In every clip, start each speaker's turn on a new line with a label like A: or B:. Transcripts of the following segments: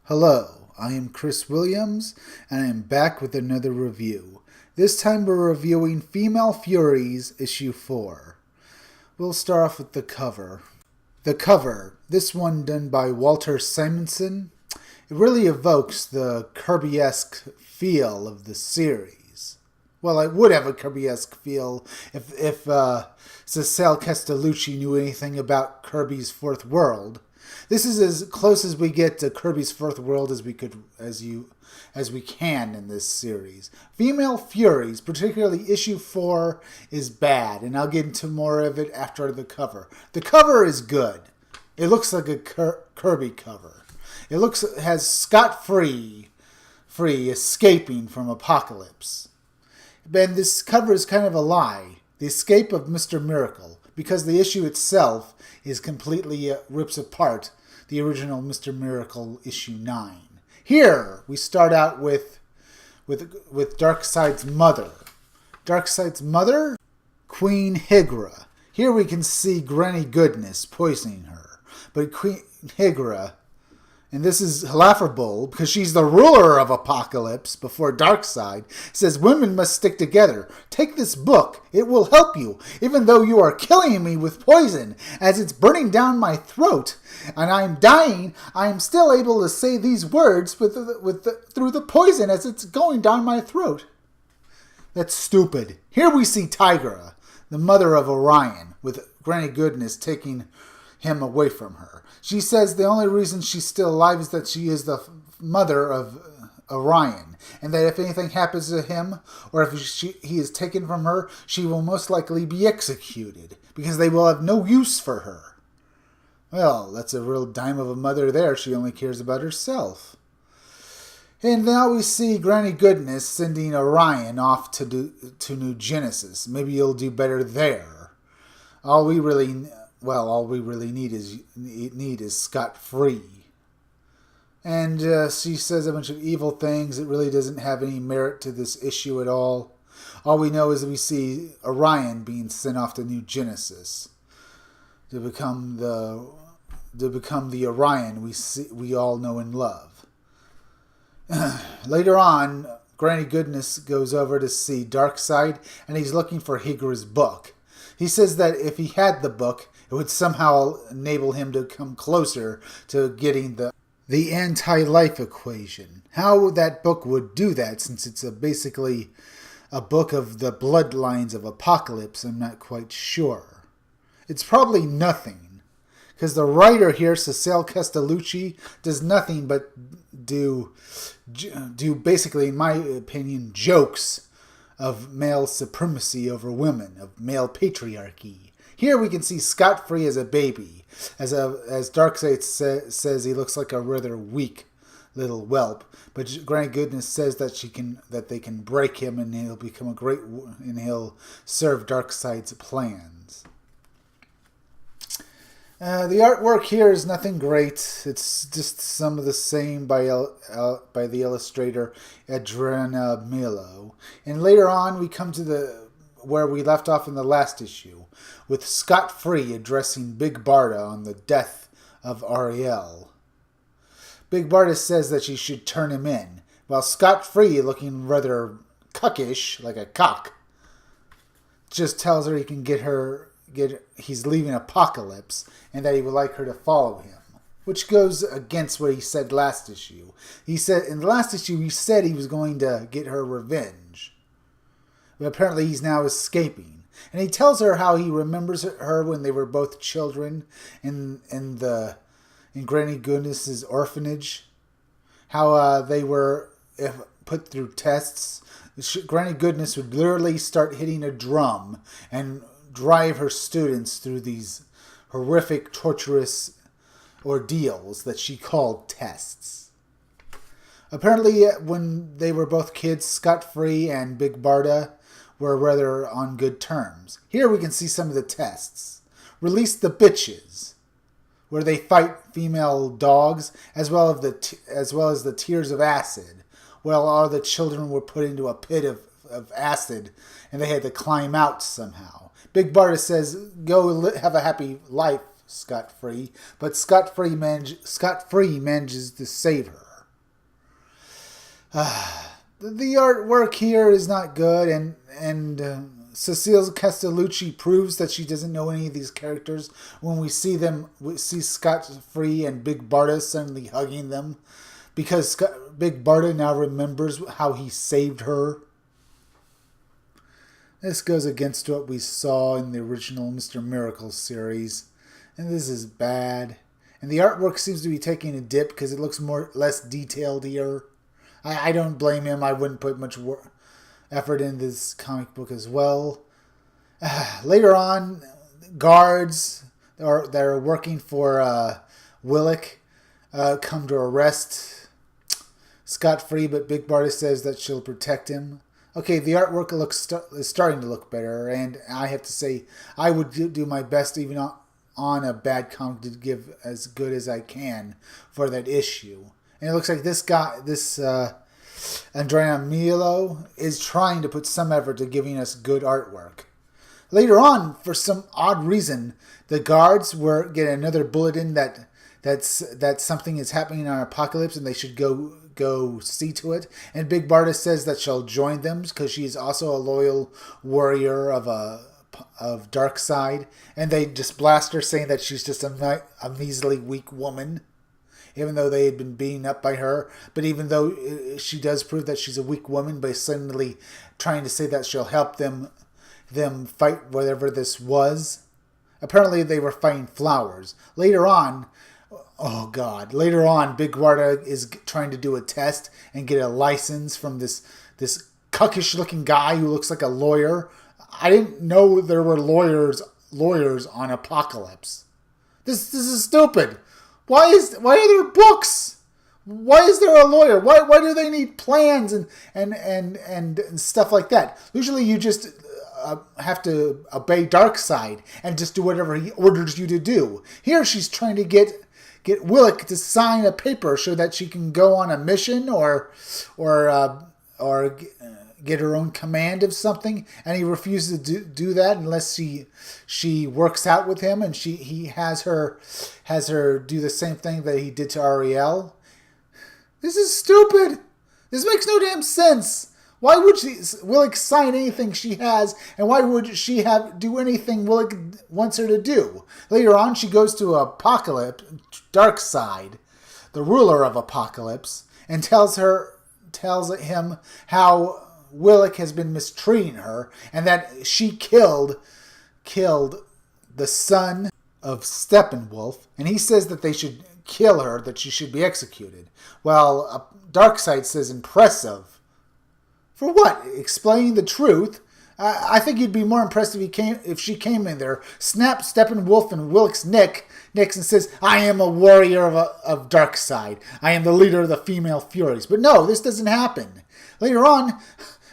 A: Hello, I am Chris Williams, and I am back with another review. This time we're reviewing Female Furies, Issue 4. We'll start off with the cover. The cover, this one done by Walter Simonson, it really evokes the Kirby-esque feel of the series. Well, it would have a Kirby-esque feel if Cecile Castellucci knew anything about Kirby's Fourth World. This is as close as we get to Kirby's Fourth World as we can in this series. Female Furies, particularly issue 4, is bad, and I'll get into more of it after the cover. The cover is good. It looks like a Kirby cover. It has Scott Free escaping from Apocalypse. And this cover is kind of a lie. The escape of Mr. Miracle, because the issue itself is completely rips apart the original Mr. Miracle issue 9. Here we start out with Darkseid's mother. Darkseid's mother, Queen Higra. Here we can see Granny Goodness poisoning her, but Queen Higra, and this is laughable because she's the ruler of Apocalypse before Darkseid, says women must stick together. Take this book. It will help you. Even though you are killing me with poison, as it's burning down my throat, and I am dying, I am still able to say these words through the poison as it's going down my throat. That's stupid. Here we see Tigra, the mother of Orion, with Granny Goodness taking him away from her. She says the only reason she's still alive is that she is the mother of Orion, and that if anything happens to him, or if he is taken from her, she will most likely be executed, because they will have no use for her. Well, that's a real dime of a mother there. She only cares about herself. And now we see Granny Goodness sending Orion off to New Genesis. Maybe you'll do better there. All we really need is Scott Free. And she says a bunch of evil things. It really doesn't have any merit to this issue at all. All we know is that we see Orion being sent off to New Genesis to become the Orion we all know and love. Later on, Granny Goodness goes over to see Darkseid, and he's looking for Higra's book. He says that if he had the book, it would somehow enable him to come closer to getting the anti-life equation. How that book would do that, since it's basically a book of the bloodlines of Apocalypse, I'm not quite sure. It's probably nothing, because the writer here, Cecile Castellucci, does nothing but do basically, in my opinion, jokes of male supremacy over women, of male patriarchy. Here we can see Scott Free as a baby. As Darkseid says, he looks like a rather weak little whelp. But Granny Goodness says that they can break him, and he'll become and he'll serve Darkseid's plans. The artwork here is nothing great. It's just some of the same by the illustrator Adriana Milo. And later on, we come to where we left off in the last issue, with Scott Free addressing Big Barda on the death of Ariel. Big Barda says that she should turn him in, while Scott Free, looking rather cuckish, like a cock, just tells her he can he's leaving Apocalypse, and that he would like her to follow him, which goes against what he said last issue. He said in the last issue he was going to get her revenge, but apparently he's now escaping, and he tells her how he remembers her when they were both children in Granny Goodness's orphanage, how they were put through tests. Granny Goodness would literally start hitting a drum and drive her students through these horrific, torturous ordeals that she called tests. Apparently, when they were both kids, Scott Free and Big Barda were rather on good terms. Here we can see some of the tests. Release the Bitches, where they fight female dogs, as well as the Tears of Acid, where all the children were put into a pit of acid, and they had to climb out somehow. Big Barda says, go have a happy life, Scott Free, but Scott Free manages to save her. The artwork here is not good, and Cecile Castellucci proves that she doesn't know any of these characters when we see Scott Free and Big Barda suddenly hugging them, because Big Barda now remembers how he saved her. This goes against what we saw in the original Mr. Miracle series, and this is bad. And the artwork seems to be taking a dip because it looks less detailed here. I don't blame him. I wouldn't put much effort in this comic book as well. Later on, guards that are working for Willick come to arrest Scott Free, but Big Barda says that she'll protect him. Okay, the artwork is starting to look better, and I have to say I would do my best even on a bad comic to give as good as I can for that issue. And it looks like this Andrea Milo is trying to put some effort to giving us good artwork. Later on, for some odd reason, the guards get another bulletin that something is happening on Apocalypse and they should go see to it. And Big Barda says that she'll join them because she's also a loyal warrior of Darkseid, and they just blast her, saying that she's just a measly weak woman, even though they had been beaten up by her. But even though she does prove that she's a weak woman by suddenly trying to say that she'll help them fight whatever this was. Apparently they were fighting flowers. Later on, Big Barda is trying to do a test and get a license from this cuckish looking guy who looks like a lawyer. I didn't know there were lawyers on Apocalypse. This is stupid. Why are there books? Why is there a lawyer? Why do they need plans and stuff like that? Usually you just have to obey Darkseid and just do whatever he orders you to do. Here she's trying to get Willick to sign a paper so that she can go on a mission or get her own command of something, and he refuses to do that unless she works out with him, and he has her do the same thing that he did to Ariel. This is stupid. This makes no damn sense. Why would Willick sign anything she has, and why would she do anything Willick wants her to do? Later on, she goes to Apocalypse, Darkseid, the ruler of Apocalypse, and tells him how Willick has been mistreating her, and that she killed the son of Steppenwolf, and he says that they should kill her, that she should be executed. Well, Darkseid says, impressive. For what? Explaining the truth? I think you'd be more impressed if she came in there, snapped Steppenwolf and Willick's necks, and says, I am a warrior of Darkseid. I am the leader of the Female Furies. But no, this doesn't happen. Later on,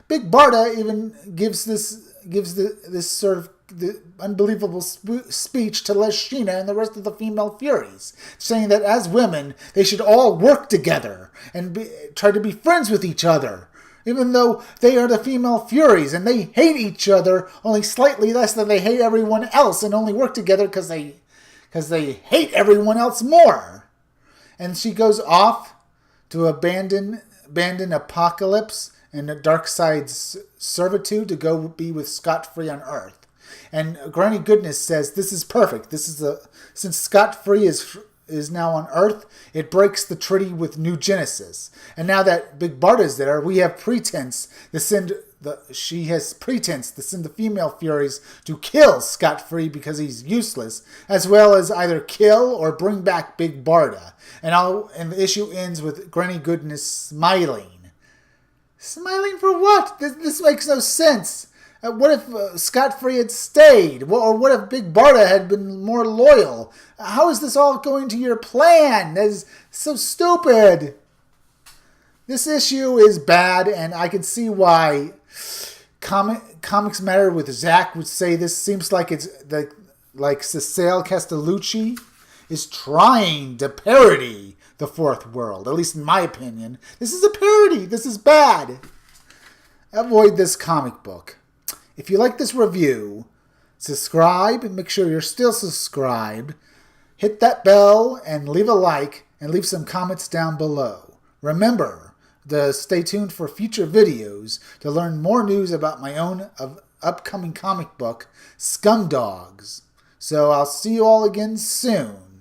A: Big Barda even gives this sort of the unbelievable speech to Leshina and the rest of the Female Furies, saying that as women, they should all work together and try to be friends with each other, even though they are the Female Furies and they hate each other only slightly less than they hate everyone else, and only work together because they hate everyone else more. And she goes off to abandon Apocalypse and Darkseid's servitude to go be with Scott Free on Earth. And Granny Goodness says this is perfect. Since Scott Free is now on Earth, it breaks the treaty with New Genesis. And now that Big Barda's there, we have pretense to send the Female Furies to kill Scott Free because he's useless, as well as either kill or bring back Big Barda. And the issue ends with Granny Goodness smiling. Smiling for what? This makes no sense. What if Scott Free had stayed? Or what if Big Barda had been more loyal? How is this all going to your plan? That is so stupid. This issue is bad, and I can see why Comics Matter with Zach would say this seems like it's like Cecile Castellucci is trying to parody the Fourth World, at least in my opinion. This is a parody. This is bad. Avoid this comic book. If you like this review, subscribe and make sure you're still subscribed. Hit that bell and leave a like and leave some comments down below. Remember, stay tuned for future videos to learn more news about my own upcoming comic book, Scum Dogs. So I'll see you all again soon.